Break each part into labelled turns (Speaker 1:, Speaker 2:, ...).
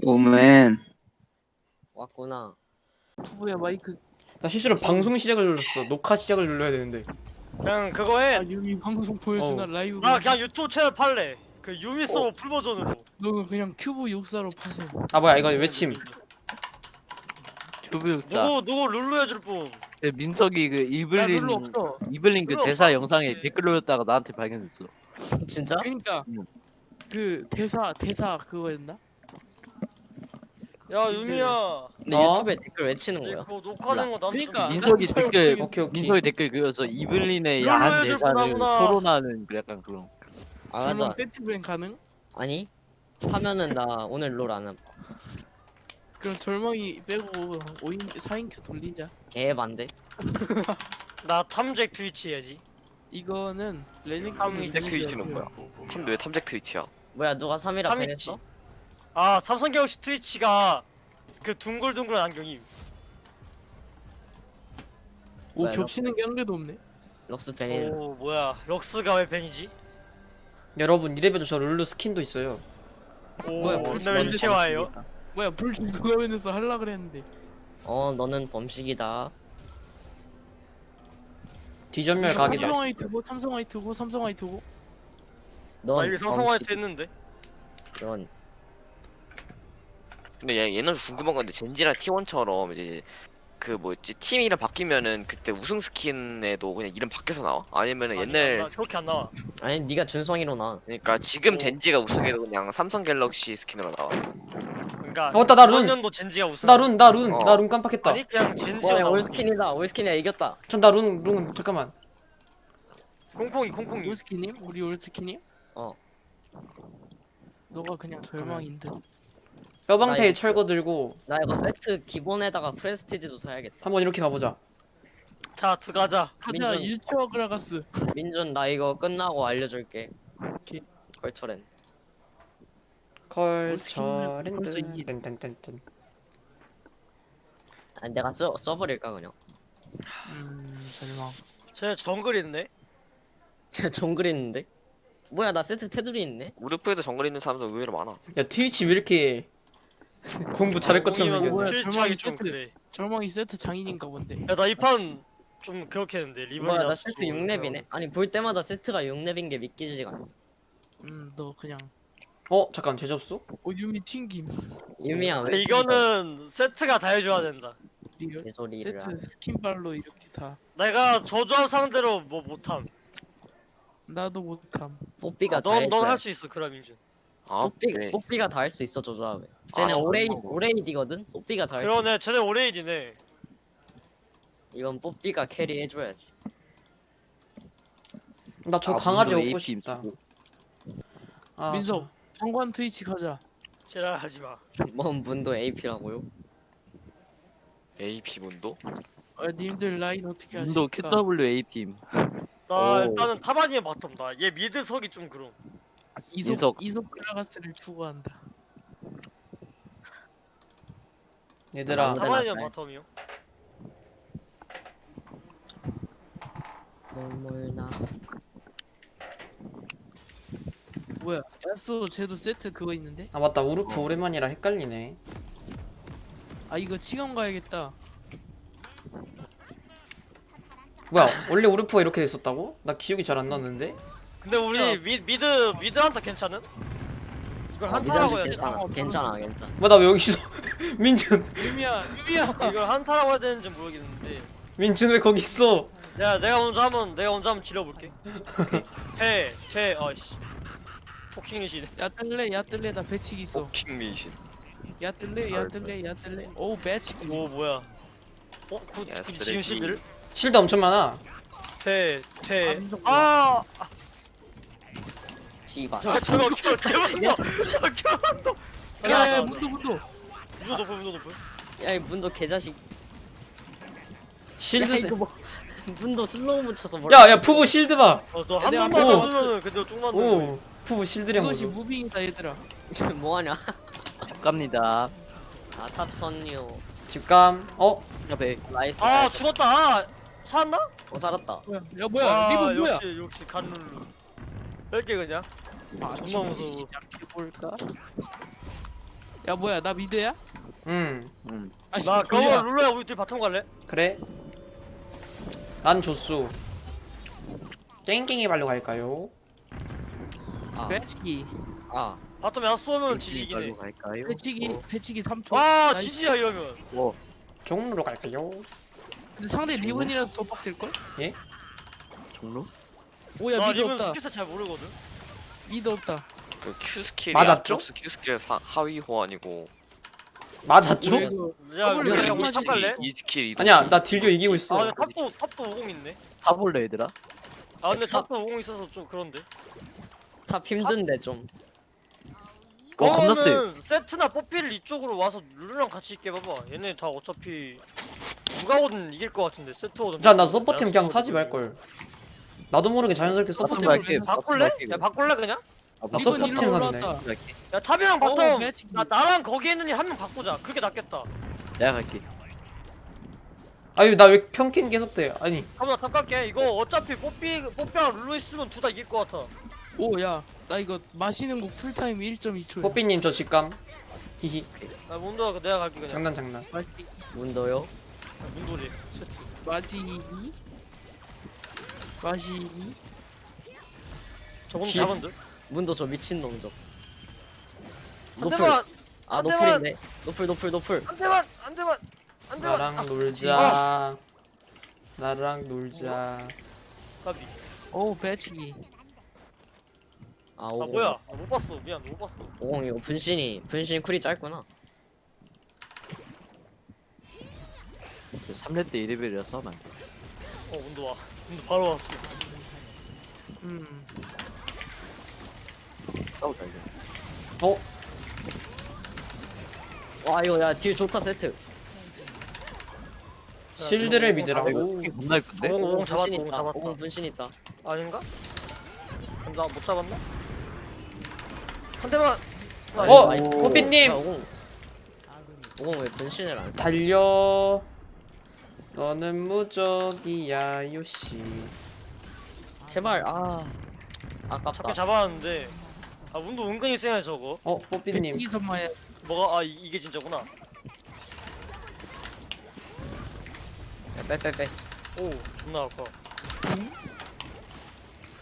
Speaker 1: 오맨.
Speaker 2: 왔구나.
Speaker 3: 투부야 마이크.
Speaker 4: 나 실수로 방송 시작을 눌렀어. 녹화 시작을 눌러야 되는데.
Speaker 5: 그냥 그거 해.
Speaker 3: 아 유미 방송 보여주나 라이브.
Speaker 5: 나 그냥 유튜브 채널 팔래. 그 유미 서버 풀 버전으로.
Speaker 3: 너는 그냥 큐브 육사로 파세.
Speaker 4: 아 뭐야 이거 외침.
Speaker 6: 튜브 육사.
Speaker 5: 누구 룰루 해줄 분.
Speaker 6: 네, 민석이 그
Speaker 3: 나
Speaker 6: 이블린
Speaker 3: 룰루 없어.
Speaker 6: 이블린 그
Speaker 5: 룰루
Speaker 6: 대사
Speaker 5: 없어.
Speaker 6: 영상에 댓글 올렸다가 나한테 발견됐어.
Speaker 2: 진짜?
Speaker 3: 그러니까
Speaker 6: 응.
Speaker 3: 그 대사 그거였나?
Speaker 5: 야 유미야.
Speaker 2: 근데
Speaker 4: 어?
Speaker 2: 유튜브에 댓글 왜 치는 거야?
Speaker 5: 이거 녹화된 거 나한테
Speaker 3: 그러니까.
Speaker 5: 좀
Speaker 6: 민석이
Speaker 3: 잘
Speaker 6: 댓글
Speaker 3: 모르겠네.
Speaker 4: 오케이 오케이.
Speaker 6: 민석이 댓글 그려서 이블린의
Speaker 5: 룰루
Speaker 6: 야한
Speaker 5: 해줄
Speaker 6: 대사를
Speaker 5: 거구나.
Speaker 6: 토론하는 그 약간 그런.
Speaker 2: 아
Speaker 3: 절망
Speaker 2: 맞아.
Speaker 3: 세트밴 가능?
Speaker 2: 아니 하면은 나 오늘 롤 안 함.
Speaker 3: 그럼 절망이 빼고 5인 4인 큐 돌리자.
Speaker 2: 개 반대.
Speaker 5: 나 탐잭 트위치 해야지.
Speaker 3: 이거는 레넥
Speaker 5: 탐잭
Speaker 7: 트위치는 뭐야? 왜 탐잭 트위치야?
Speaker 2: 뭐야 누가 3이라
Speaker 5: 삼
Speaker 2: 밴했어?
Speaker 5: 아 삼성 갤럭시 트위치가 그 둥글둥글한 안경이.
Speaker 3: 오
Speaker 2: 뭐야,
Speaker 3: 겹치는 게 한 개도 없네.
Speaker 2: 럭스 밴이.
Speaker 5: 오 뭐야 럭스가 왜 벤이지?
Speaker 4: 여러분 이래봬도 저 룰루 스킨도 있어요.
Speaker 5: 오
Speaker 3: 뭐야,
Speaker 5: 오늘 일체화예요?
Speaker 3: 뭐야 불 누가 면에서 할라 그랬는데.
Speaker 2: 너는 범식이다.
Speaker 4: 뒤전멸 각이다.
Speaker 3: 삼성 화이트고 삼성 화이트고 삼성 화이트고.
Speaker 2: 넌
Speaker 5: 나 이게 삼성 화이트 했는데.
Speaker 2: 넌
Speaker 7: 근데 얘는 궁금한 건데 젠지랑 T1처럼 이제 그 뭐였지 팀 이름 바뀌면은 그때 우승 스킨에도 그냥 이름 바뀌어서 나와? 아니면은 옛날
Speaker 5: 나 그렇게 안 나와.
Speaker 2: 아니 네가 준성이로 나.
Speaker 7: 그러니까 지금
Speaker 5: 오.
Speaker 7: 젠지가 우승해도 그냥 삼성 갤럭시 스킨으로 나와.
Speaker 5: 그러니까
Speaker 4: 맞다, 나 룬.
Speaker 5: 이번 연도 젠지가 우승.
Speaker 4: 나 룬
Speaker 7: 어.
Speaker 4: 깜빡했다.
Speaker 5: 아니 그냥 젠지가
Speaker 2: 와
Speaker 5: 나와.
Speaker 2: 올스킨이다. 올스킨이야 이겼다.
Speaker 4: 전 나 룬 잠깐만.
Speaker 5: 콩콩이.
Speaker 3: 올스키님? 우리 올스키님?
Speaker 2: 어.
Speaker 3: 너가 그냥 절망인 듯.
Speaker 2: 나
Speaker 4: 뼈방패에
Speaker 2: 이거
Speaker 4: 철거 들고
Speaker 2: 나 이거 세트 기본에다가 프레스티지도 사야겠다.
Speaker 4: 한번 이렇게 가보자.
Speaker 5: 자 들어가자.
Speaker 3: 가자
Speaker 2: 민준.
Speaker 3: 유치원 그라가스.
Speaker 2: 민준 나 이거 끝나고 알려줄게.
Speaker 3: 오케이.
Speaker 2: 걸철엔.
Speaker 4: 컬처랜드
Speaker 3: 벌써 이-
Speaker 4: 딴딴딴딴.
Speaker 2: 아니 내가 써버릴까 그냥.
Speaker 3: 절망.
Speaker 5: 쟤 정글 있네.
Speaker 2: 쟤 정글 있는데? 뭐야 나 세트 테두리 있네?
Speaker 7: 우르프에도 정글 있는 사람들 의외로 많아.
Speaker 4: 야 트위치 왜 이렇게 공부 잘할 것처럼
Speaker 5: 공이면
Speaker 4: 생겼냐?
Speaker 3: 뭐야,
Speaker 5: 트위치하기
Speaker 3: 절망이
Speaker 5: 좀
Speaker 3: 세트.
Speaker 5: 그래.
Speaker 3: 절망이 세트 장인인가 본데.
Speaker 5: 야 나 이 판 좀 그렇게 했는데 리본이
Speaker 2: 뭐야 나
Speaker 5: 나서
Speaker 2: 세트 6렙이네? 아니 볼 때마다 세트가 6렙인 게 믿기지가 않아.
Speaker 3: 너 그냥.
Speaker 4: 잠깐 제접수?
Speaker 3: 유미 튕김.
Speaker 2: 유미야 왜
Speaker 5: 이거는 세트가 다 해줘야 된다.
Speaker 3: 리얼.
Speaker 2: 개소리를
Speaker 3: 세트
Speaker 2: 하네.
Speaker 3: 스킨발로 이렇게 다.
Speaker 5: 내가 저조합 상대로 뭐 못함.
Speaker 3: 나도 못함.
Speaker 2: 뽀삐가 다
Speaker 5: 넌
Speaker 2: 해줘야
Speaker 5: 할 수 있어 그럼 인준.
Speaker 7: 아, 네.
Speaker 2: 뽀삐가 다 할 수 있어 저 조합에. 쟤네
Speaker 7: 아,
Speaker 2: 오레이디거든? 뽀삐가 다 할 수 있어.
Speaker 5: 그러네 쟤네 오레이디네.
Speaker 2: 이건 뽀삐가 캐리 해줘야지.
Speaker 4: 나 저
Speaker 6: 아,
Speaker 4: 강아지
Speaker 6: 문도
Speaker 4: 얻고
Speaker 6: AP
Speaker 4: 싶다.
Speaker 6: 주고.
Speaker 4: 아,
Speaker 3: 민석 정관 트위치 가자.
Speaker 5: 쟤라 하지마.
Speaker 2: 뭔 분도 AP라고요?
Speaker 7: AP 문도?
Speaker 3: 님들 라인 어떻게 하실까?
Speaker 6: 문도 QWAP임.
Speaker 5: 나
Speaker 2: 오.
Speaker 5: 일단은 탑 아니면 바텀 다. 얘 미드석이 좀 그럼.
Speaker 6: 민석.
Speaker 3: 이속 그라가스를 추구한다.
Speaker 4: 얘들아
Speaker 5: 탑 아니면 바텀이요.
Speaker 2: 눈물 나.
Speaker 3: 뭐야? 야스 쟤도 세트 그거 있는데?
Speaker 4: 아 맞다 우르프 오랜만이라 헷갈리네.
Speaker 3: 아 이거 치감 가야겠다.
Speaker 4: 뭐야 원래 우르프가 이렇게 됐었다고? 나 기억이 잘 안 나는데?
Speaker 5: 근데 우리 미드 한타 괜찮은? 이걸 한타라고 해야 되나?
Speaker 2: 괜찮아 괜찮아.
Speaker 4: 뭐 나 왜 여기 있어? 민준
Speaker 3: 유미야.
Speaker 5: 이걸 한타라고 해야 되는지 모르겠는데.
Speaker 4: 민준 왜 거기 있어?
Speaker 5: 내가 먼저 한번 지려볼게. 어이씨. 포킹이시네.
Speaker 3: 야 뜰래 나 배치기 있어.
Speaker 7: 킹미신.
Speaker 3: 야 뜰래. 오 배치기.
Speaker 5: 오 뭐야?
Speaker 7: 야,
Speaker 5: 지금
Speaker 7: 쓰레기.
Speaker 5: 실드를?
Speaker 4: 실드 엄청 많아.
Speaker 3: 민석
Speaker 2: 씨발.
Speaker 5: 저거 개만다.
Speaker 3: 야야 문도.
Speaker 5: 문도 높여.
Speaker 2: 야이 문도 개자식.
Speaker 4: 실드
Speaker 2: 야
Speaker 4: 세...
Speaker 2: 이거 뭐 문도 슬로우 묻혀서
Speaker 4: 야야 푸부 실드 봐.
Speaker 5: 너한
Speaker 3: 내가
Speaker 5: 번만
Speaker 4: 오.
Speaker 5: 맞으면은 근데 쭉 맞는 거야.
Speaker 4: 오 푸부 실드량
Speaker 3: 이것이
Speaker 4: 보소.
Speaker 3: 무빙이다 얘들아.
Speaker 2: 뭐하냐?
Speaker 6: 갑니다.
Speaker 2: 아탑 선유.
Speaker 4: 집감.
Speaker 6: 옆에
Speaker 2: 나이스.
Speaker 5: 아 죽었다. 살았나?
Speaker 2: 살았다.
Speaker 3: 뭐야 리본 뭐야?
Speaker 5: 역시 간룰루. 뺄게 그냥. 정말 무서워.
Speaker 3: 시작해볼까? 야 뭐야 나 미드야?
Speaker 4: 음
Speaker 3: 아니
Speaker 5: 나
Speaker 3: 돌려.
Speaker 5: 그거 룰루야 우리 둘이 바텀 갈래?
Speaker 4: 그래. 난 조수. 깽깽이 발로 갈까요?
Speaker 2: 아,
Speaker 3: 배치기
Speaker 2: 아
Speaker 5: 바텀에 한 쏘면 지지긴 해.
Speaker 6: 이걸로 갈까요?
Speaker 3: 배치기 3초.
Speaker 5: 와
Speaker 3: 나이스.
Speaker 5: 지지야 이러면.
Speaker 6: 뭐
Speaker 4: 종로로 갈까요?
Speaker 3: 근데 상대 리븐이라서 더 빡셀걸?
Speaker 6: 종로?
Speaker 3: 오야
Speaker 5: 나
Speaker 3: 미드
Speaker 5: 리븐
Speaker 3: 없다.
Speaker 5: 스킬스 잘 모르거든.
Speaker 3: 미드 없다.
Speaker 7: 그 Q 스킬이
Speaker 4: 맞았죠?
Speaker 7: 앞쪽 Q 스킬의 하위 호환이고
Speaker 4: 맞았죠?
Speaker 3: 뭐야, 이거.
Speaker 5: 야
Speaker 3: 더블
Speaker 5: 우리
Speaker 3: 레이드
Speaker 5: 우리 탑 갈래?
Speaker 7: 이 스킬 이동.
Speaker 4: 아니야 나 딜교 이기고
Speaker 5: 아
Speaker 4: 있어.
Speaker 5: 근데 탑도 50 있네.
Speaker 6: 사볼래 얘들아?
Speaker 5: 아 근데
Speaker 2: 탑.
Speaker 5: 탑도 50 있어서 좀 그런데.
Speaker 2: 탑 힘든데 좀.
Speaker 6: 겁나 세.
Speaker 5: 그러면은 세트나 뽀삐를 이쪽으로 와서 룰루랑 같이 있게 봐봐. 얘네 다 어차피 누가 오든 이길 것 같은데 세트 오든.
Speaker 4: 자나 서포템 그냥 사지 말걸. 나도 모르게 자연스럽게
Speaker 6: 바텀
Speaker 4: 서포템
Speaker 6: 갈게.
Speaker 5: 바꿀래?
Speaker 6: 바텀
Speaker 5: 야 바꿀래 그냥?
Speaker 4: 나
Speaker 3: 리븐
Speaker 4: 서포템
Speaker 3: 일로
Speaker 4: 샀네.
Speaker 3: 올라왔다.
Speaker 6: 갈게.
Speaker 5: 야 탑이랑
Speaker 3: 어,
Speaker 5: 바텀
Speaker 3: 배치기.
Speaker 5: 나랑 거기 있는 한 명 바꾸자. 그게 낫겠다.
Speaker 6: 내가 갈게.
Speaker 4: 아유 나 왜 평캔 계속돼? 아니
Speaker 5: 한번 탑 갈게. 이거 어차피 뽀삐랑 룰루 있으면 둘 다 이길 것 같아.
Speaker 3: 오야 나 이거 마시는 거 쿨타임 1.2초야.
Speaker 4: 뽀삐님 저 직감. 히히
Speaker 5: 야 문도야 내가 갈게 그냥.
Speaker 4: 장난 장난.
Speaker 2: 문도요?
Speaker 5: 문도리. 세트.
Speaker 3: 마시기
Speaker 5: 저건
Speaker 4: 기-
Speaker 5: 잡은 듯.
Speaker 2: 문도 저 미친 놈죠.
Speaker 5: 한
Speaker 2: 노플.
Speaker 5: 대만
Speaker 2: 아
Speaker 5: 한
Speaker 2: 노플인데. 노플.
Speaker 5: 한 대만 한 대만 한 대만.
Speaker 4: 나랑 놀자. 나랑 놀자.
Speaker 5: 가비.
Speaker 3: 오 배치기.
Speaker 2: 아
Speaker 5: 아
Speaker 2: 오공.
Speaker 5: 뭐야? 아, 못 봤어. 미안 못 봤어.
Speaker 2: 오공 이거 분신 쿨이 짧구나.
Speaker 6: 3렙 때 1레벨이라 싸우면 안 돼.
Speaker 5: 문도 와. 문도 바로 왔어.
Speaker 6: 싸우자 이제.
Speaker 4: 어?
Speaker 2: 와 이거 야 딜 좋다 세트.
Speaker 4: 실드를
Speaker 6: 아, 이거
Speaker 4: 믿으라고.
Speaker 6: 킹 겁나 예쁜데?
Speaker 5: 오공
Speaker 2: 오공
Speaker 5: 잡았다.
Speaker 2: 분신
Speaker 5: 오공
Speaker 2: 있다.
Speaker 5: 잡았다.
Speaker 2: 오공 분신 있다.
Speaker 5: 아닌가? 나 못 잡았나? 한 대만.
Speaker 4: 어,
Speaker 2: 나이스.
Speaker 4: 호빈님!
Speaker 2: 야, 오공 왜 분신을 안 써?
Speaker 4: 달려. 너는 무적이야 요시.
Speaker 2: 제발 아깝다.
Speaker 5: 잡게 잡았는데. 아 문도 은근히 세네 저거.
Speaker 4: 어 뽀삐님.
Speaker 3: 배치기 선마야.
Speaker 5: 뭐가 이게 진짜구나.
Speaker 2: 빼.
Speaker 5: 오 존나 아까.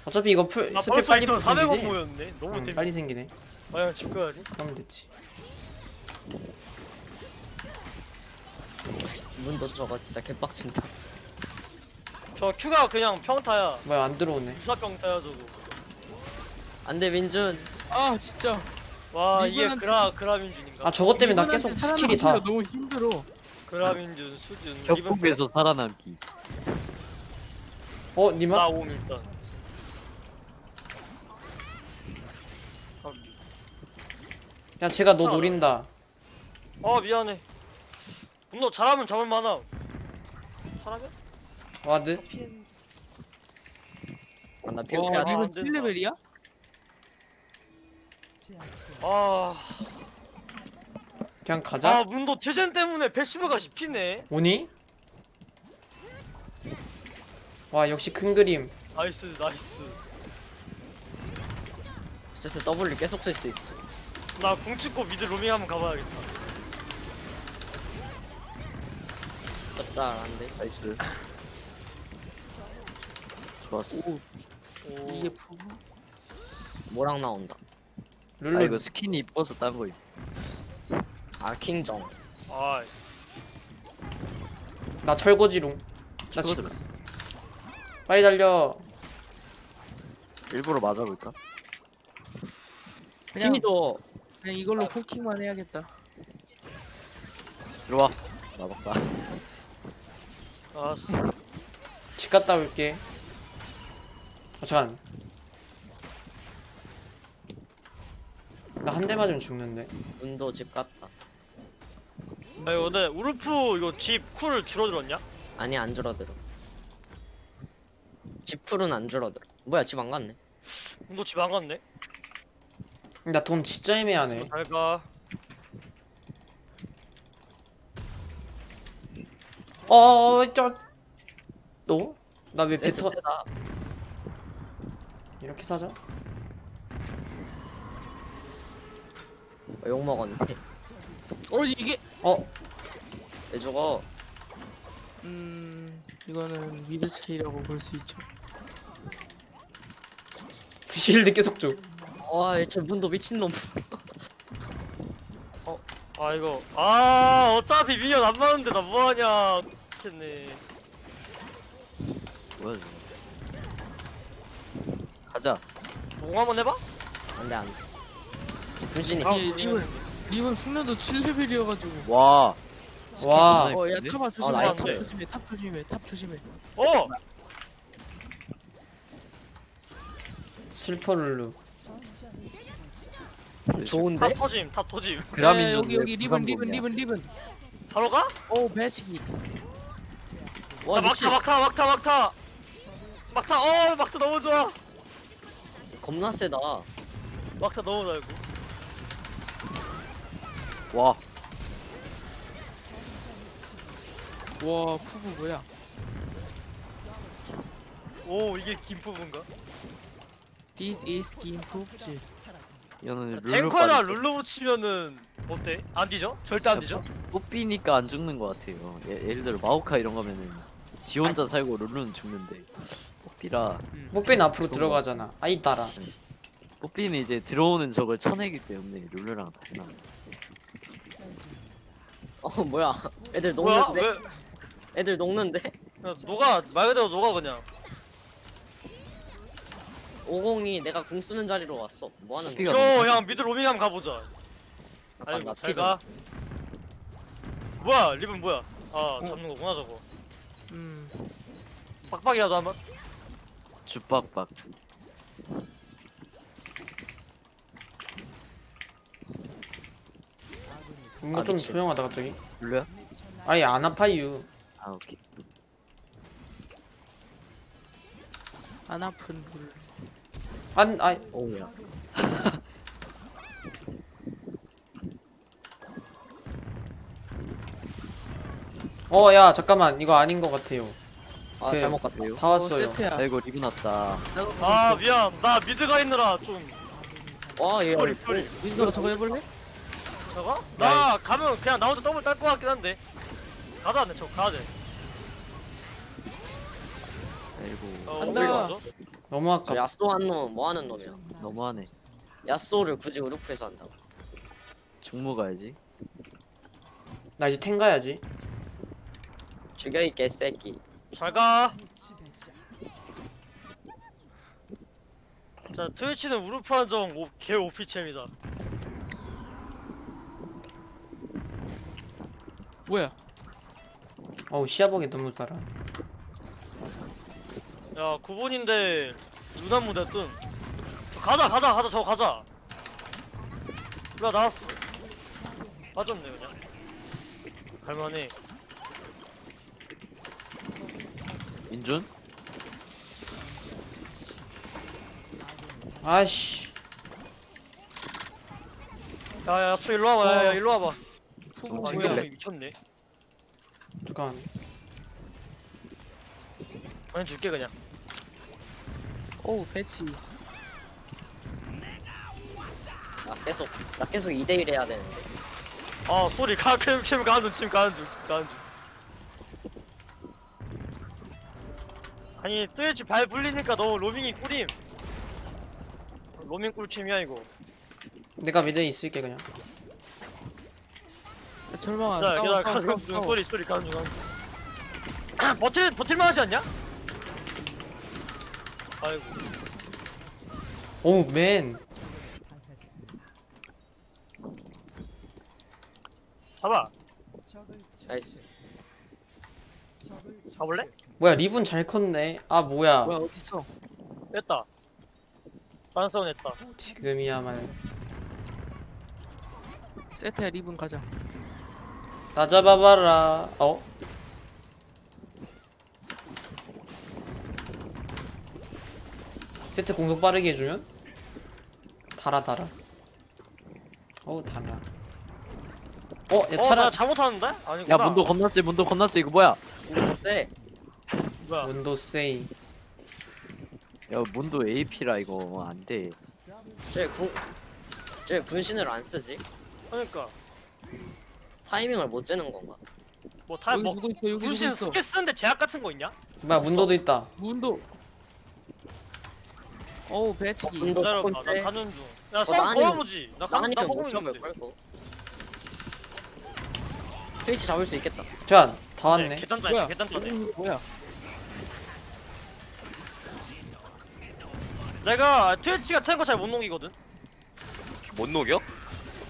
Speaker 4: 어차피 이거 풀
Speaker 5: 나
Speaker 4: 스펙
Speaker 5: 벌써
Speaker 4: 빨리
Speaker 5: 2,400원
Speaker 4: 생기지.
Speaker 5: 모였네. 너무 재밌.
Speaker 4: 빨리 생기네.
Speaker 5: 아야 집 가야지.
Speaker 4: 그러면 됐지.
Speaker 2: 문도 저거 진짜 개빡친다.
Speaker 5: 저 큐가 그냥 평타야.
Speaker 4: 뭐야 안 들어오네.
Speaker 5: 무사 평타야 저거.
Speaker 2: 안돼 민준.
Speaker 3: 아 진짜.
Speaker 5: 와 이게
Speaker 3: 리본한테-
Speaker 5: 그라민준인가?
Speaker 4: 아 저것 때문에 나
Speaker 3: 리븐한테
Speaker 4: 계속
Speaker 3: 살아남기가
Speaker 4: 스킬이 다.
Speaker 3: 너무 힘들어.
Speaker 5: 그라민준 수준.
Speaker 6: 격국에서 살아남기.
Speaker 4: 니마?
Speaker 5: 나옴 일단.
Speaker 4: 야 제가 너 노린다.
Speaker 5: 미안해. 너 잘하면 잡을 만함. 잘하게?
Speaker 4: 와드.
Speaker 2: 아나
Speaker 3: 와
Speaker 2: 피해야 돼.
Speaker 3: 리븐
Speaker 5: 안 된다.
Speaker 3: 7레벨이야?
Speaker 5: 아,
Speaker 4: 그냥 가자.
Speaker 5: 문도 제젠 때문에 패시브가 씹히네.
Speaker 4: 오니? 와 역시 큰 그림.
Speaker 5: 나이스.
Speaker 2: 스트레스 W 계속 쓸 수 있어.
Speaker 5: 나 궁찍고 미드 로밍 한번 가봐야겠다.
Speaker 2: 짭짤한데.
Speaker 6: 나이스. 좋았어.
Speaker 3: 오
Speaker 5: 오.
Speaker 3: 이게 푸.
Speaker 2: 뭐랑 나온다.
Speaker 4: 룰루.
Speaker 6: 아 이거 스킨이 이뻐서 딴 거임.
Speaker 2: 아 킹정.
Speaker 5: 아,
Speaker 4: 나 철거지롱. 나 지,
Speaker 6: 들었어.
Speaker 4: 빨리 달려.
Speaker 6: 일부러 맞아볼까?
Speaker 3: 그냥
Speaker 2: 팀이도
Speaker 3: 그냥 이걸로 쿠킹만 해야겠다.
Speaker 6: 들어와. 나봤다.
Speaker 5: 알았어.
Speaker 4: 집 갔다 올게. 잠깐. 나 한 대 맞으면 죽는데.
Speaker 2: 문도 집 갔다.
Speaker 5: 아니 근데 우르프 이거 집 쿨 줄어들었냐?
Speaker 2: 아니 안 줄어들어. 집 풀은 안 줄어들어. 뭐야 집 안 갔네.
Speaker 5: 문도 집 안 갔네.
Speaker 4: 나 돈 진짜 애매하네.
Speaker 5: 잘 가.
Speaker 4: 저. 너? 나 왜
Speaker 2: 세트
Speaker 4: 뱉어?
Speaker 2: 세다.
Speaker 4: 이렇게 사자.
Speaker 2: 욕 먹었네.
Speaker 3: 이게
Speaker 2: 왜 저거?
Speaker 3: 이거는 미드 차이라고 볼 수 있죠.
Speaker 4: 실드 계속 줘.
Speaker 2: 와, 저 문도 미친놈.
Speaker 5: 아 이거 어차피 미니언 안 많은데 나 뭐하냐 했네.
Speaker 6: 뭐야 저거. 가자.
Speaker 5: 공 한번 해봐?
Speaker 2: 안돼 안돼. 분신이.
Speaker 3: 리븐 숙련도 7레벨이어가지고.
Speaker 6: 와.
Speaker 4: 와.
Speaker 3: 야 탑아 조심해.
Speaker 2: 나이스.
Speaker 3: 탑 조심해. 탑 조심해. 탑 조심해.
Speaker 5: 어!
Speaker 4: 슬퍼 룰루.
Speaker 2: 좋은데?
Speaker 5: 탑 터짐.
Speaker 6: 그라민
Speaker 3: 야,
Speaker 6: 좀
Speaker 3: 여기
Speaker 6: 왜
Speaker 3: 리븐
Speaker 6: 부담감이야.
Speaker 3: 리븐.
Speaker 5: 바로 가?
Speaker 3: 오 배치기.
Speaker 2: 와 미친.
Speaker 5: 막타 막타 너무 좋아.
Speaker 2: 겁나 세다.
Speaker 5: 막타 너무 달고.
Speaker 6: 와.
Speaker 3: 와 푸부 뭐야?
Speaker 5: 오 이게 김푸부인가?
Speaker 3: This is 김푸브지.
Speaker 6: 이거는 룰루
Speaker 5: 탱커나
Speaker 6: 빠지.
Speaker 5: 룰루 치면은 어때? 안 뒤져? 절대 안 뒤져?
Speaker 6: 뽀삐니까 안 죽는 것 같아요. 예를 들어 마오카 이런 거면은 지 혼자 살고 룰루는 죽는데 뽀삐라
Speaker 4: 뽀삐는 앞으로 들어가잖아. 아이 따라.
Speaker 6: 뽀삐는 이제 들어오는 적을 쳐내기 때문에 룰루랑 달라.
Speaker 2: 뭐야? 애들
Speaker 5: 뭐야?
Speaker 2: 녹는데?
Speaker 5: 왜?
Speaker 2: 애들 녹는데?
Speaker 5: 그냥 녹아 말 그대로 녹아 그냥.
Speaker 2: 50이 내가 궁 쓰는 자리로 왔어. 뭐 하는
Speaker 6: 삐가
Speaker 2: 거야?
Speaker 6: 너무
Speaker 5: 형 미드 로밍 한번 가보자. 아이고
Speaker 2: 나
Speaker 5: 잘 가. 뭐야 리븐 뭐야? 잡는 거구나 저거. 빡빡이라도 한번.
Speaker 6: 주빡빡.
Speaker 4: 뭔가 좀
Speaker 2: 미친.
Speaker 4: 조용하다 갑자기.
Speaker 6: 룰루야?
Speaker 4: 아예 안 아파유.
Speaker 6: 아 오케이.
Speaker 3: 안 아픈 룰.
Speaker 4: 아이
Speaker 6: 오야.
Speaker 4: 야 잠깐만 이거 아닌 것 같아요.
Speaker 2: 아 잘못 갔다.
Speaker 4: 다 왔어요.
Speaker 3: 세트야.
Speaker 6: 아이고 리븐 왔다.
Speaker 5: 아 미안 나 미드 가 있느라 좀.
Speaker 2: 와 얘.
Speaker 5: 소리.
Speaker 3: 윈도가 저거 해볼래?
Speaker 5: 저거? 나 가면 그냥 나 혼자 더블 딸 것 같긴 한데. 가자 내 저거 가야 돼.
Speaker 6: 아이고
Speaker 3: 간다.
Speaker 5: 어디 가죠?
Speaker 4: 너무
Speaker 2: 저
Speaker 4: 아깝다.
Speaker 2: 야쏘 한 놈은 뭐 하는 놈이야?
Speaker 6: 너무하네.
Speaker 2: 야쏘를 굳이 우르프에서 한다고.
Speaker 6: 중무 가야지.
Speaker 4: 나 이제 탱 가야지.
Speaker 2: 죽여 이 개새끼.
Speaker 5: 잘 가. 자 트위치는 우르프 한정 개 오피챔이다.
Speaker 3: 뭐야?
Speaker 4: 어우 시야보기 너무 달아.
Speaker 5: 야 9분인데 누난 무대 뜬. 가자 저거 가자. 야 나왔어. 빠졌네 그냥. 갈만해.
Speaker 6: 민준?
Speaker 4: 아씨.
Speaker 5: 야야 소 일로 와봐. 야 일로 와봐.
Speaker 3: 푸부
Speaker 6: 어,
Speaker 3: 뭐야?
Speaker 6: 챙길래.
Speaker 5: 미쳤네.
Speaker 4: 잠깐.
Speaker 5: 그냥 줄게 그냥.
Speaker 3: 오 배치.
Speaker 2: 나 계속 2대1 해야 되는데.
Speaker 5: 소리 지금 가는 중. 아니 트위치 발 불리니까 너무 로밍이 꿀임. 로밍 꿀침이야 이거.
Speaker 4: 내가 미드에 있을게 그냥.
Speaker 3: 야, 절망아.
Speaker 5: 자
Speaker 3: 싸워
Speaker 5: 기다려
Speaker 3: 싸워
Speaker 5: 가는
Speaker 3: 싸워.
Speaker 5: 중.
Speaker 3: 싸워.
Speaker 5: 소리 가는 중. 버틸만 하지 않냐? 아이고
Speaker 4: 오우 맨.
Speaker 5: 잡아.
Speaker 2: 나이스.
Speaker 5: 가볼래?
Speaker 4: 뭐야 리븐 잘 컸네. 아 뭐야.
Speaker 3: 뭐야 어딨어?
Speaker 5: 뺐다. 반사운 했다.
Speaker 4: 지금이야만.
Speaker 3: 세트야 리븐 가자.
Speaker 4: 나 잡아봐라. 세트 공속 빠르게 해주면? 달아. 어우 달아. 야
Speaker 5: 나
Speaker 4: 차라.
Speaker 5: 잘못하는데? 아니구나.
Speaker 6: 야 문도 겁났지 이거 뭐야?
Speaker 2: 네.
Speaker 5: 뭐야?
Speaker 4: 문도 세이.
Speaker 6: 야 문도 AP라 이거 안 돼.
Speaker 2: 쟤 분신을 안 쓰지?
Speaker 5: 그러니까
Speaker 2: 타이밍을 못 재는 건가?
Speaker 5: 뭐다
Speaker 3: 여기
Speaker 5: 뭐
Speaker 3: 누구 있어? 여기 누구
Speaker 5: 루신
Speaker 3: 있어?
Speaker 5: 스킬 쓰는데 제약 같은 거 있냐?
Speaker 4: 뭐야 문도도 있다.
Speaker 3: 문도. 어우 배치기.
Speaker 2: 문도
Speaker 5: 기다려봐
Speaker 2: 조금
Speaker 5: 나
Speaker 2: 세.
Speaker 5: 가는 중야
Speaker 2: 나
Speaker 5: 싸움
Speaker 2: 아니면-
Speaker 5: 걸어보지 나
Speaker 2: 나니까 못
Speaker 5: 보고
Speaker 2: 잡을
Speaker 5: 있는데
Speaker 2: 걸 거. 트위치 잡을 수 있겠다.
Speaker 4: 자, 다
Speaker 5: 네,
Speaker 4: 왔네.
Speaker 5: 계단
Speaker 3: 뭐야?
Speaker 5: 따네 계단 따네
Speaker 3: 뭐야?
Speaker 5: 내가 트위치가 탱거 잘 못 녹이거든
Speaker 7: 못 녹여?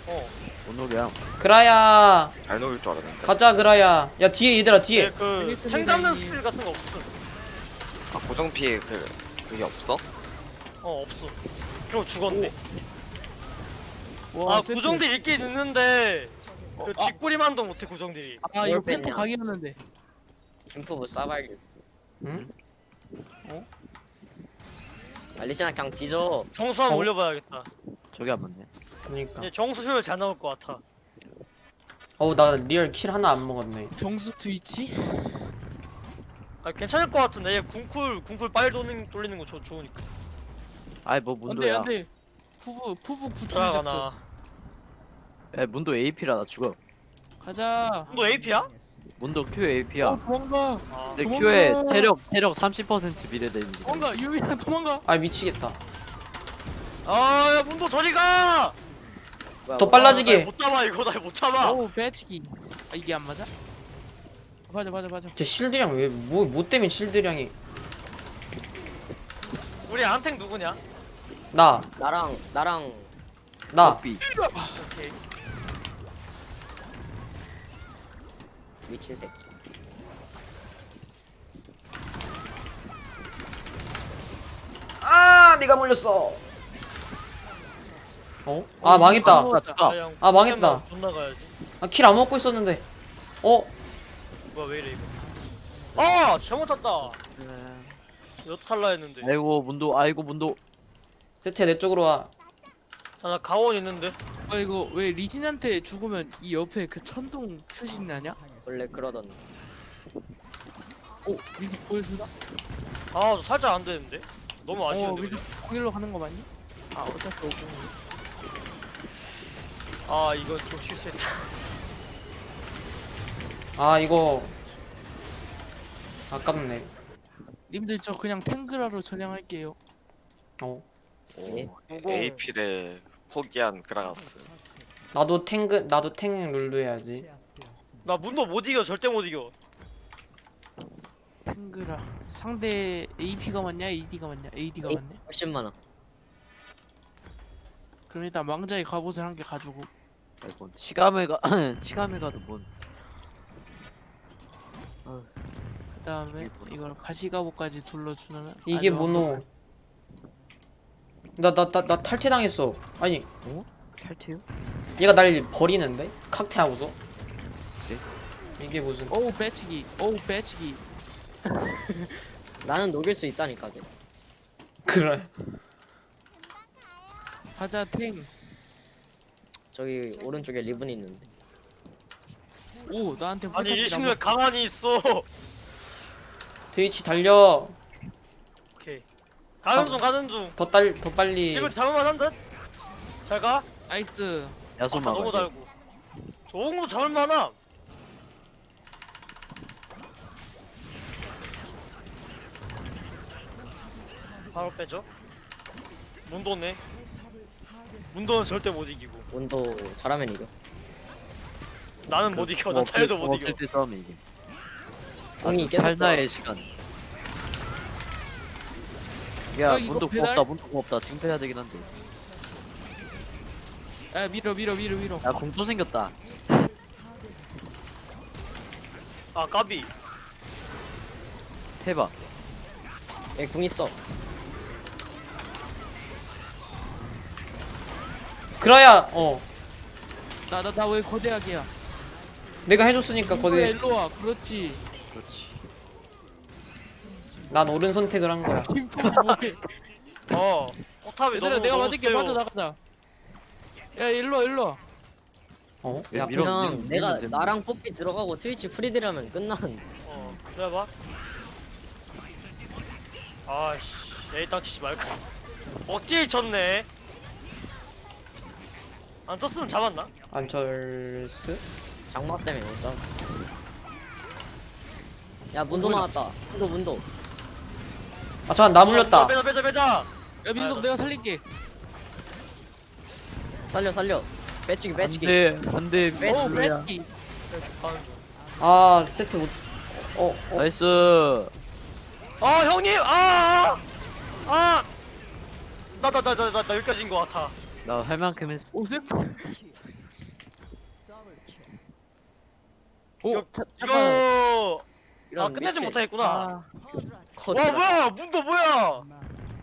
Speaker 5: 어
Speaker 6: 오늘이야.
Speaker 4: 그라야,
Speaker 7: 잘 녹일 줄 알았는데.
Speaker 4: 가자 그라야. 야 뒤에 얘들아 뒤에.
Speaker 5: 그
Speaker 3: 알겠습니다,
Speaker 5: 탱 잡는
Speaker 3: 형님.
Speaker 5: 스킬 같은 거 없어
Speaker 7: 아 고정 피해 그게 없어?
Speaker 5: 없어 그럼 죽었네
Speaker 3: 와,
Speaker 5: 아
Speaker 3: 세트.
Speaker 5: 고정딜 있긴 있는데 그
Speaker 3: 아.
Speaker 5: 뒷구리만도 못해 고정딜이
Speaker 3: 아 이거
Speaker 2: 뭘
Speaker 3: 펜터
Speaker 2: 뺐냐?
Speaker 3: 각이었는데.
Speaker 2: 인프부 싸발기.
Speaker 4: 응?
Speaker 2: 아 리신아 그냥 뒤져.
Speaker 5: 정수 한번
Speaker 4: 어?
Speaker 5: 올려봐야겠다
Speaker 6: 저기 안 맞네.
Speaker 4: 그러니까.
Speaker 5: 얘 정수 효율 잘 나올 것 같아
Speaker 4: 어우 나 리얼 킬 하나 안 먹었네.
Speaker 3: 정수 트위치?
Speaker 5: 아 괜찮을 것 같은데 얘 궁쿨 빨리 돌리는 거 좋으니까
Speaker 6: 아이 뭐
Speaker 3: 안돼
Speaker 6: 문도야.
Speaker 3: 안돼. 푸부 구출 작전.
Speaker 5: 들어가나
Speaker 6: 야 문도 AP라 나 죽어.
Speaker 3: 가자.
Speaker 5: 너 AP야?
Speaker 6: 문도 Q AP야.
Speaker 3: 도망가.
Speaker 5: 아
Speaker 6: 근데
Speaker 3: 도망가.
Speaker 6: Q에 체력 30% 비례 데미지.
Speaker 3: 도망가 유미야 도망가.
Speaker 4: 아 미치겠다.
Speaker 5: 야 문도 저리가
Speaker 2: 뭐야,
Speaker 4: 더
Speaker 2: 뭐야.
Speaker 4: 빨라지게.
Speaker 5: 못 잡아 이거 날 못 잡아
Speaker 3: 어우 배치기. 아 이게 안 맞아? 맞아.
Speaker 4: 제 실드량 뭐 때문에 실드량이
Speaker 5: 우리 안탱 누구냐?
Speaker 4: 나
Speaker 2: 나랑
Speaker 6: B.
Speaker 5: 오케이
Speaker 2: 미친 새끼.
Speaker 4: 아 내가 물렸어. 어? 아 망했다.
Speaker 6: 아,
Speaker 4: 아, 망했다.
Speaker 5: 존나 가야지
Speaker 4: 아 킬 안 먹고 있었는데. 어?
Speaker 5: 뭐야 왜 이래 이거 아 잘못 탔다 여탈라 했는데
Speaker 6: 아이고 문도.
Speaker 4: 세트야 내 쪽으로 와.
Speaker 5: 아, 나 가원 있는데
Speaker 3: 이거 왜 리신한테 죽으면 이 옆에 그 천둥 표시 나냐?
Speaker 2: 원래 그러던.
Speaker 3: 오 미드 보여주나?
Speaker 5: 아 저 살짝 안 되는데 너무
Speaker 3: 어
Speaker 5: 아쉬운데
Speaker 3: 미드
Speaker 5: 그냥?
Speaker 3: 공일로 가는 거 맞니? 아 어차피 오고.
Speaker 5: 아 이건 좀 실수했다
Speaker 4: 아 이거 아깝네.
Speaker 3: 님들 저 그냥 탱그라로 전향할게요.
Speaker 4: 어.
Speaker 2: 예?
Speaker 7: AP를 포기한 그라가스.
Speaker 4: 나도 탱 룰루 해야지.
Speaker 5: 나 문도 못 이겨 절대 못 이겨
Speaker 3: 탱그라 상대 AP가 맞냐 AD가 맞냐? AD가 맞네.
Speaker 2: 훨씬 많아.
Speaker 3: 그럼 일단 망자의 갑옷을 한 개 가지고.
Speaker 6: 아이고 치감에가 치감에가도 뭔.
Speaker 3: 그다음에 이걸 가시갑옷까지 둘러주면
Speaker 4: 이게
Speaker 3: 아주
Speaker 4: 뭐노? 나 탈퇴당했어. 아니
Speaker 6: 탈퇴요?
Speaker 4: 얘가 날 버리는데? 칵테하고서?
Speaker 6: 네?
Speaker 4: 이게 무슨?
Speaker 3: 어우 배치기 어우 배치기.
Speaker 2: 나는 녹일 수 있다니까. 쟤.
Speaker 4: 그래.
Speaker 3: 가자 탱.
Speaker 2: 저기 오른쪽에 리븐이 있는데.
Speaker 3: 오 나한테
Speaker 5: 아니 이
Speaker 3: 홀딱
Speaker 5: 친구가 가만히 있어
Speaker 4: 트위치 달려.
Speaker 5: 오케이 가는 중 가는 중
Speaker 4: 더 빨리.
Speaker 5: 이거 잡을만 한 듯? 잘가?
Speaker 3: 나이스.
Speaker 6: 야손
Speaker 5: 너무
Speaker 6: 막아.
Speaker 5: 달고 좋은 거 잡을만함 바로 빼죠 문도네 문도는 절대 못 이기고
Speaker 2: 온도 잘하면 이겨.
Speaker 5: 나는 못 이겨 난 잘도 못 이겨
Speaker 6: 때 싸움이 이게.
Speaker 2: 공이
Speaker 6: 아주
Speaker 2: 계속
Speaker 6: 찰나의 시간. 야
Speaker 3: 이거
Speaker 6: 문도
Speaker 3: 배달?
Speaker 6: 고맙다 문도 고맙다 지금 빼야 되긴 한데.
Speaker 3: 야 밀어.
Speaker 6: 야 공 또 생겼다.
Speaker 5: 아 까비
Speaker 6: 해봐.
Speaker 2: 얘궁 있어.
Speaker 4: 그라야. 어.
Speaker 3: 나 왜 거대하게야?
Speaker 4: 내가 해줬으니까 거대.
Speaker 3: 일로 와. 그렇지.
Speaker 6: 그렇지.
Speaker 4: 난 옳은 선택을 한 거야.
Speaker 3: 김풍 뭐해?
Speaker 5: 포탑이
Speaker 3: 얘들아
Speaker 5: 너무
Speaker 3: 내가
Speaker 5: 너무
Speaker 3: 맞을게.
Speaker 5: 세요.
Speaker 3: 맞아 나가자. 야 일로 와.
Speaker 4: 어?
Speaker 2: 야
Speaker 6: 밀어,
Speaker 2: 그냥
Speaker 6: 밀면
Speaker 2: 내가
Speaker 6: 됩니다.
Speaker 2: 나랑 뽀삐 들어가고 트위치 프리딜하면 끝나는.
Speaker 5: 그래봐 아씨 일단 치지 말고 억지를 쳤네 안 쳤으면 잡았나?
Speaker 4: 안철스?
Speaker 2: 장마 때문에 못 잡았어. 야 문도 나왔다. 문도.
Speaker 4: 아 잠깐 나 물렸다.
Speaker 5: 빼자.
Speaker 3: 야 민석 내가 살릴게.
Speaker 2: 살려. 빼치기.
Speaker 6: 안돼
Speaker 3: 오
Speaker 2: 뭐야.
Speaker 3: 배치기.
Speaker 4: 아 세트 못.
Speaker 6: 나이스.
Speaker 5: 아 형님 나 여기까지인 것 같아.
Speaker 6: 나 할 만큼 했어.
Speaker 3: 오 쌤.
Speaker 5: 이거-
Speaker 3: 오 잠깐.
Speaker 5: 이거 끝내지 못하겠구나.
Speaker 3: 아,
Speaker 5: 와 뭐야 문도 뭐야?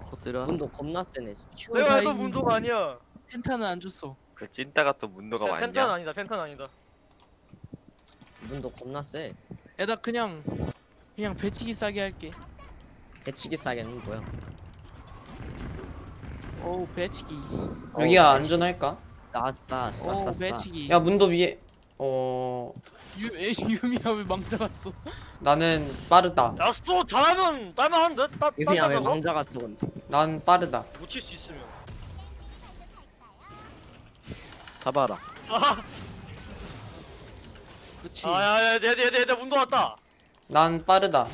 Speaker 6: 커트라.
Speaker 2: 문도 겁나 세네.
Speaker 5: 내가 해도
Speaker 3: 다행히
Speaker 5: 문도가 아니야.
Speaker 3: 펜타는 안 줬어.
Speaker 7: 그 찐따가 또 문도가
Speaker 5: 펜타는
Speaker 7: 많냐?
Speaker 5: 아니다. 펜타는 아니다.
Speaker 2: 문도 겁나 세.
Speaker 3: 야 나 그냥 배치기 싸게 할게.
Speaker 2: 배치기 싸게는 뭐야?
Speaker 3: 오 배치기.
Speaker 4: 여기야 안전할까?
Speaker 2: 싸.
Speaker 3: 오 배치기.
Speaker 4: 야 문도 위에.
Speaker 3: 유미야 왜 망자갔어?
Speaker 4: 나는 빠르다.
Speaker 5: 야스도 잘하면 딸만한데?
Speaker 2: 유미야 왜
Speaker 5: 저거?
Speaker 2: 망자 갔어 근데?
Speaker 4: 난 빠르다.
Speaker 5: 묻힐 수 있으면.
Speaker 6: 잡아라.
Speaker 3: 그렇지.
Speaker 5: 아야야 내 문도 왔다.
Speaker 4: 난 빠르다.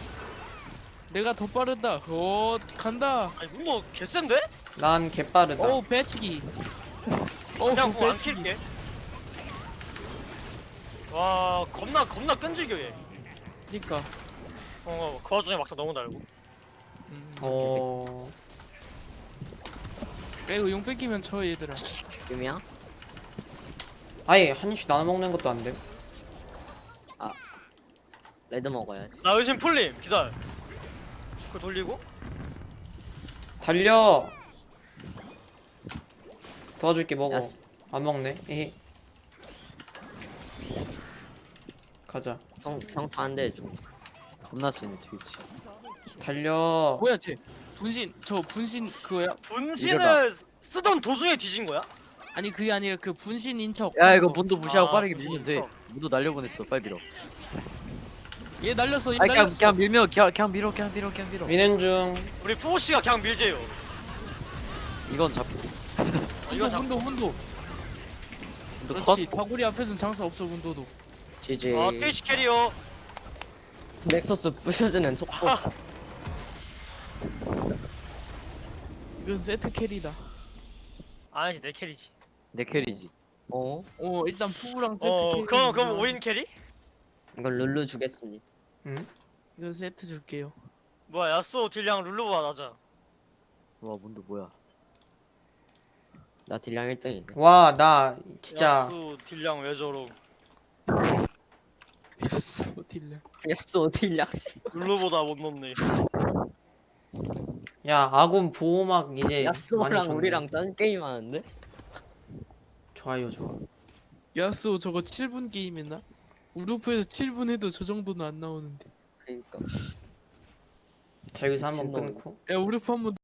Speaker 3: 내가 더 빠르다. 오 간다.
Speaker 5: 아니 문도 개센데?
Speaker 4: 난 개빠르다.
Speaker 3: 오 배치기. 오
Speaker 5: 그냥 공안
Speaker 3: 배치기.
Speaker 5: 킬게. 와 겁나 끈질겨 얘.
Speaker 3: 그니까.
Speaker 5: 그 와중에 막타 너무 달고.
Speaker 4: 어.
Speaker 3: 야 이거 용 뺏기면 저 얘들아.
Speaker 2: 유미야?
Speaker 4: 아예 한 입씩 나눠 먹는 것도 안 돼.
Speaker 2: 레드 먹어야지.
Speaker 5: 나 의심 풀림. 기다려. 그거 돌리고.
Speaker 4: 달려. 도와줄게 먹어.
Speaker 2: 야스.
Speaker 4: 안 먹네. 에헤. 가자.
Speaker 2: 평타 안 돼 좀.
Speaker 6: 겁나 쓰네 트위치.
Speaker 4: 달려.
Speaker 3: 뭐야 쟤? 분신 그거야?
Speaker 5: 분신을 쓰던 도중에 뒤진 거야?
Speaker 3: 아니 그게 아니라 그 분신인 척.
Speaker 6: 야 이거 문도 무시하고
Speaker 5: 아,
Speaker 6: 빠르게
Speaker 5: 진짜.
Speaker 6: 밀면 돼. 문도 날려보냈어. 빨리 밀어.
Speaker 3: 얘 날렸어. 얘
Speaker 6: 아니
Speaker 3: 날렸어.
Speaker 6: 그냥 밀면 그냥 밀어.
Speaker 4: 미는 중.
Speaker 5: 우리 푸고씨가 그냥 밀재요.
Speaker 6: 이건 잡고.
Speaker 5: 이거
Speaker 3: 문도.
Speaker 6: 문도 컷.
Speaker 3: 그렇지. 다구리 앞에선 장사 없어 문도도.
Speaker 2: 지지.
Speaker 5: 트위치 캐리어.
Speaker 2: 넥서스 부셔지는 속도.
Speaker 3: 이건 세트 캐리다.
Speaker 5: 아니지 내 캐리지.
Speaker 6: 내 캐리지.
Speaker 2: 어?
Speaker 3: 오 일단 푸구랑 세트 캐리.
Speaker 5: 그럼 5인 캐리?
Speaker 2: 이걸 룰루 주겠습니다.
Speaker 4: 응?
Speaker 3: 이건 세트 줄게요.
Speaker 5: 뭐야 야스오 딜량 룰루보다 낮아.
Speaker 6: 와 문도 뭐야?
Speaker 2: 나 딜량 1등인데.
Speaker 4: 와 나 진짜.
Speaker 5: 야스오 딜량 왜 저러?
Speaker 3: 됐어 딜량.
Speaker 2: 야쏘 딜량.
Speaker 5: 룰루보다 못 넣네.
Speaker 4: 야 아군 보호막 이제 많이
Speaker 2: 야쏘랑
Speaker 4: 줬네.
Speaker 2: 우리랑 딴 게임 하는데?
Speaker 4: 좋아요 좋아.
Speaker 3: 야스오 저거 7분 게임 했나? 우루프에서 7분 해도 저 정도는 안 나오는데.
Speaker 2: 그니까.
Speaker 4: 자 여기서 한번
Speaker 2: 미친놈.
Speaker 4: 끊고.
Speaker 3: 야 우루프 한번